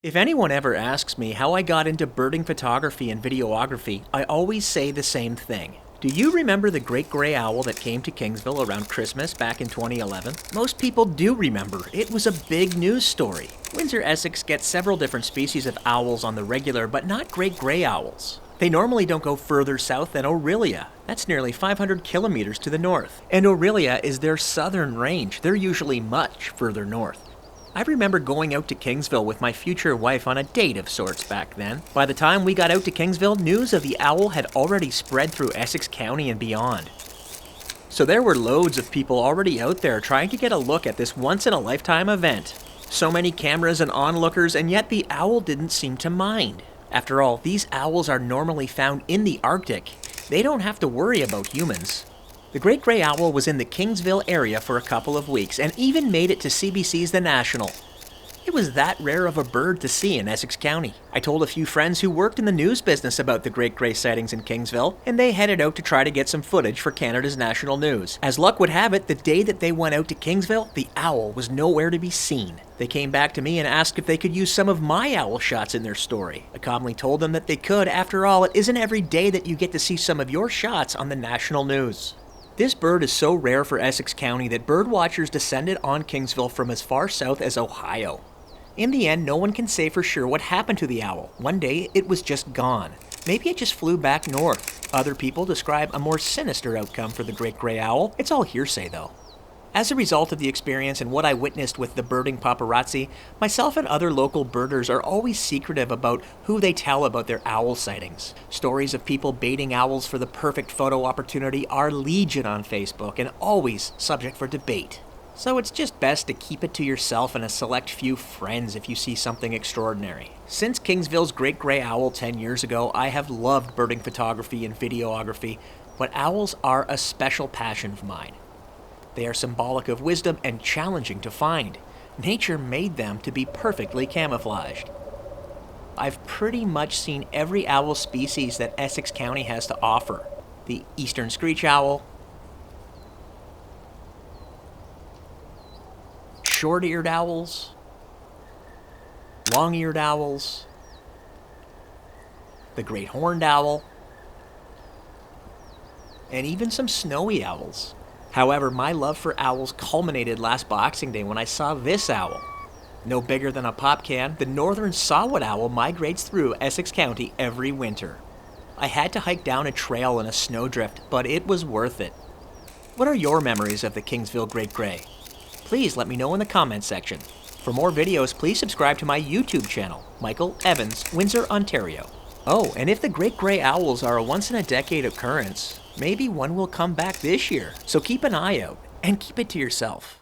If anyone ever asks me how I got into birding photography and videography, I always say the same thing. Do you remember the great gray owl that came to Kingsville around Christmas back in 2011? Most people do remember. It was a big news story. Windsor, Essex gets several different species of owls on the regular, but not great gray owls. They normally don't go further south than Orillia. That's nearly 500 kilometers to the north. And Orillia is their southern range. They're usually much further north. I remember going out to Kingsville with my future wife on a date of sorts back then. By the time we got out to Kingsville, news of the owl had already spread through Essex County and beyond. So there were loads of people already out there trying to get a look at this once-in-a-lifetime event. So many cameras and onlookers, and yet the owl didn't seem to mind. After all, these owls are normally found in the Arctic. They don't have to worry about humans. The great gray owl was in the Kingsville area for a couple of weeks and even made it to CBC's The National. It was that rare of a bird to see in Essex County. I told a few friends who worked in the news business about the great gray sightings in Kingsville, and they headed out to try to get some footage for Canada's national news. As luck would have it, the day that they went out to Kingsville, the owl was nowhere to be seen. They came back to me and asked if they could use some of my owl shots in their story. I calmly told them that they could. After all, it isn't every day that you get to see some of your shots on the national news. This bird is so rare for Essex County that birdwatchers descended on Kingsville from as far south as Ohio. In the end, no one can say for sure what happened to the owl. One day, it was just gone. Maybe it just flew back north. Other people describe a more sinister outcome for the great gray owl. It's all hearsay, though. As a result of the experience and what I witnessed with the birding paparazzi, myself and other local birders are always secretive about who they tell about their owl sightings. Stories of people baiting owls for the perfect photo opportunity are legion on Facebook and always subject for debate. So it's just best to keep it to yourself and a select few friends if you see something extraordinary. Since Kingsville's great gray owl 10 years ago, I have loved birding photography and videography, but owls are a special passion of mine. They are symbolic of wisdom and challenging to find. Nature made them to be perfectly camouflaged. I've pretty much seen every owl species that Essex County has to offer. The eastern screech owl, short-eared owls, long-eared owls, the great horned owl, and even some snowy owls. However, my love for owls culminated last Boxing Day when I saw this owl. No bigger than a pop can, the northern saw-whet owl migrates through Essex County every winter. I had to hike down a trail in a snowdrift, but it was worth it. What are your memories of the Kingsville Great Gray? Please let me know in the comments section. For more videos, please subscribe to my YouTube channel, Michael Evans, Windsor, Ontario. Oh, and if the great gray owls are a once-in-a-decade occurrence, maybe one will come back this year, so keep an eye out and keep it to yourself.